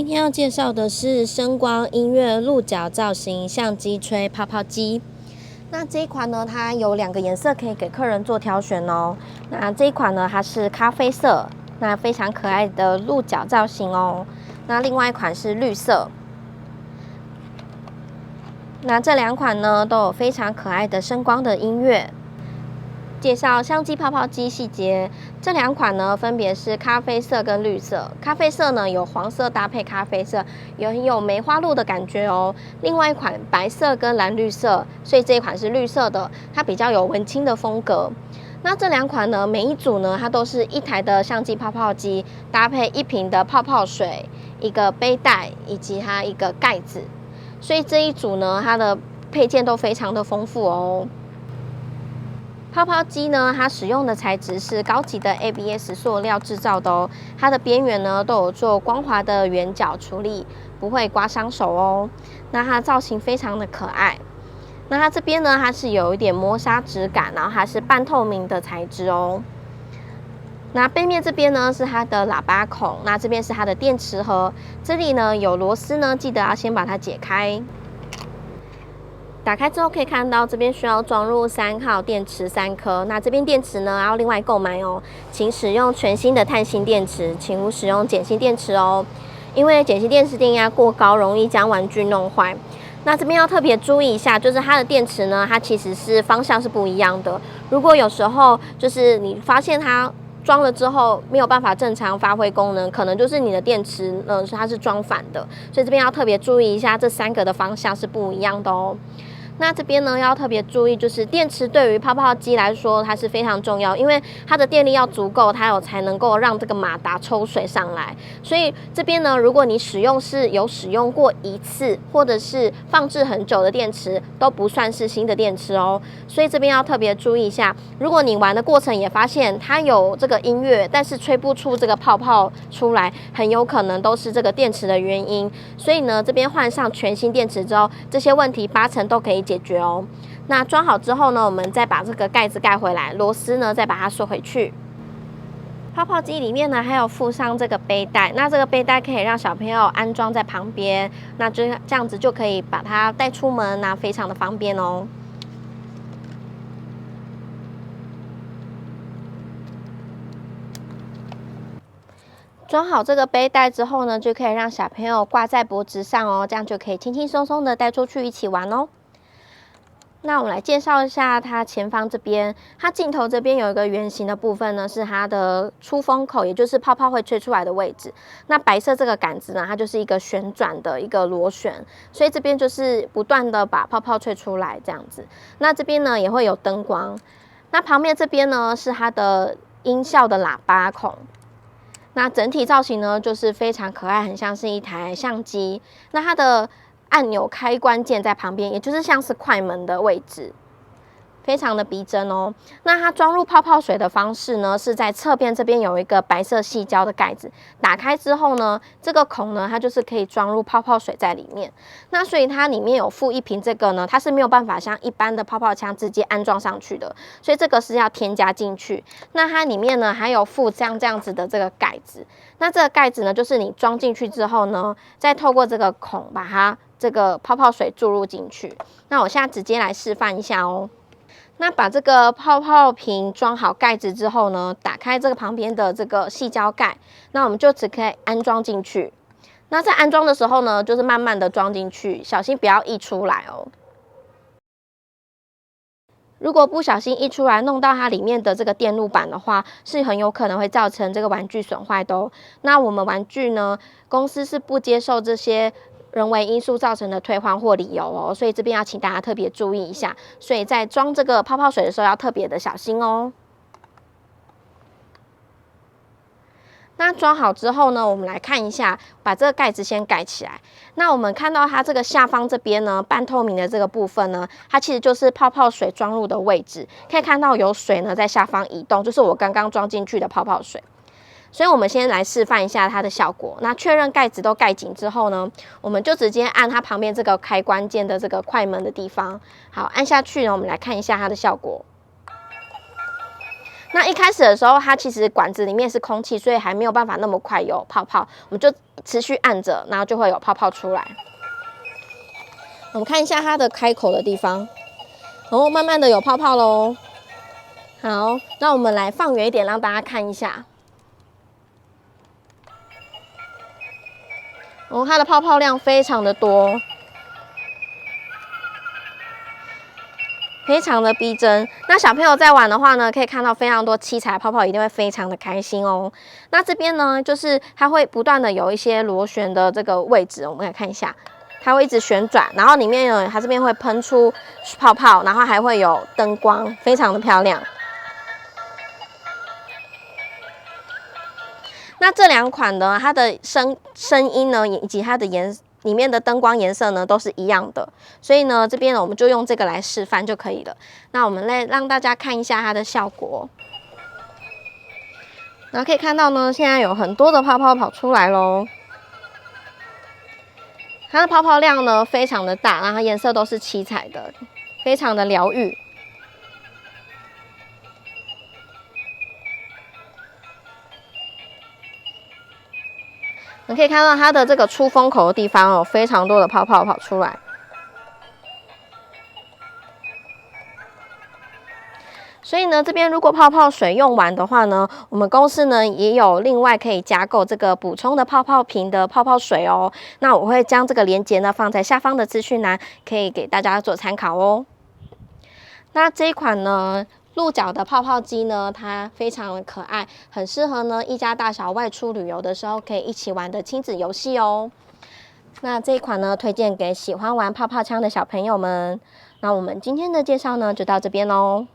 今天要介绍的是声光音乐鹿角造型相机吹泡泡机。那这一款呢，它有2个颜色可以给客人做挑选哦。那这一款呢，它是咖啡色，那非常可爱的鹿角造型哦。那另外一款是绿色。那这2款呢，都有非常可爱的声光的音乐。介绍相机泡泡机细节，这2款呢分别是咖啡色跟绿色。咖啡色呢有黄色搭配咖啡色，有梅花鹿的感觉哦。另外一款白色跟蓝绿色，所以这一款是绿色的，它比较有文青的风格。那这2款呢，每一组呢它都是1台的相机泡泡机，搭配1瓶的泡泡水、1个背带以及它1个盖子，所以这一组呢它的配件都非常的丰富哦。泡泡机呢，它使用的材质是高级的 ABS 塑料制造的哦，它的边缘呢都有做光滑的圆角处理，不会刮伤手哦。那它的造型非常的可爱。那它这边呢，它是有一点磨砂质感，然后它是半透明的材质哦。那背面这边呢是它的喇叭孔，那这边是它的电池盒，这里呢有螺丝呢，记得要先把它解开。打开之后可以看到，这边需要装入3号电池3颗。那这边电池呢要另外购买哦，请使用全新的碳芯电池，请勿使用碱性电池哦，因为碱性电池电压过高，容易将玩具弄坏。那这边要特别注意一下，就是它的电池呢，它其实是方向是不一样的。如果有时候就是你发现它装了之后没有办法正常发挥功能，可能就是你的电池呢它是装反的，所以这边要特别注意一下，这3个的方向是不一样的哦。那这边呢要特别注意，就是电池对于泡泡机来说它是非常重要，因为它的电力要足够，它才能够让这个马达抽水上来。所以这边呢，如果你使用过1次，或者是放置很久的电池，都不算是新的电池哦。所以这边要特别注意一下，如果你玩的过程也发现它有这个音乐，但是吹不出这个泡泡出来，很有可能都是这个电池的原因。所以呢，这边换上全新电池之后，这些问题8成都可以解决哦。那装好之后呢，我们再把这个盖子盖回来，螺丝呢再把它收回去。泡泡机里面呢还有附上这个背带，那这个背带可以让小朋友安装在旁边，那这样子就可以把它带出门，那非常的方便哦。装好这个背带之后呢，就可以让小朋友挂在脖子上哦，这样就可以轻轻松松的带出去一起玩哦。那我们来介绍一下它前方这边，它镜头这边有一个圆形的部分呢，是它的出风口，也就是泡泡会吹出来的位置。那白色这个杆子呢，它就是一个旋转的一个螺旋，所以这边就是不断的把泡泡吹出来这样子。那这边呢也会有灯光，那旁边这边呢是它的音效的喇叭孔。那整体造型呢就是非常可爱，很像是一台相机。那它的按钮开关键在旁边，也就是像是快门的位置，非常的逼真哦。那它装入泡泡水的方式呢，是在侧边这边有一个白色矽胶的盖子，打开之后呢，这个孔呢，它就是可以装入泡泡水在里面。那所以它里面有附1瓶这个呢，它是没有办法像一般的泡泡枪直接安装上去的，所以这个是要添加进去。那它里面呢还有附这样子的这个盖子，那这个盖子呢，就是你装进去之后呢，再透过这个孔把它这个泡泡水注入进去。那我现在直接来示范一下哦。那把这个泡泡瓶装好盖子之后呢，打开这个旁边的这个矽胶盖，那我们就只可以安装进去。那在安装的时候呢，就是慢慢的装进去，小心不要溢出来哦。如果不小心溢出来弄到它里面的这个电路板的话，是很有可能会造成这个玩具损坏的哦。那我们玩具呢，公司是不接受这些人为因素造成的退换或理由哦，所以这边要请大家特别注意一下。所以在装这个泡泡水的时候要特别的小心哦。那装好之后呢，我们来看一下，把这个盖子先盖起来。那我们看到它这个下方这边呢，半透明的这个部分呢，它其实就是泡泡水装入的位置。可以看到有水呢在下方移动，就是我刚刚装进去的泡泡水。所以我们先来示范一下它的效果。那确认盖子都盖紧之后呢，我们就直接按它旁边这个开关键的这个快门的地方。好，按下去呢，我们来看一下它的效果。那一开始的时候，它其实管子里面是空气，所以还没有办法那么快有泡泡。我们就持续按着，然后就会有泡泡出来。我们看一下它的开口的地方，然后慢慢的有泡泡咯。好，那我们来放远一点，让大家看一下。它的泡泡量非常的多。非常的逼真，那小朋友在玩的话呢，可以看到非常多七彩泡泡，一定会非常的开心哦。那这边呢，就是它会不断的有一些螺旋的这个位置，我们来看一下，它会一直旋转，然后里面有它这边会喷出泡泡，然后还会有灯光，非常的漂亮。那这两款呢，它的声音呢，以及它的里面的灯光颜色呢都是一样的，所以呢这边呢我们就用这个来示范就可以了。那我们来让大家看一下它的效果。然后可以看到呢，现在有很多的泡泡跑出来咯。它的泡泡量呢非常的大，然后颜色都是七彩的，非常的疗愈。你可以看到它的这个出风口的地方有非常多的泡泡跑出来，所以呢，这边如果泡泡水用完的话呢，我们公司呢也有另外可以加购这个补充的泡泡瓶的泡泡水哦。那我会将这个链接呢放在下方的资讯栏，可以给大家做参考哦。那这一款呢，鹿角的泡泡机呢，它非常的可爱，很适合呢一家大小外出旅游的时候可以一起玩的亲子游戏哦。那这一款呢，推荐给喜欢玩泡泡枪的小朋友们。那我们今天的介绍呢，就到这边咯。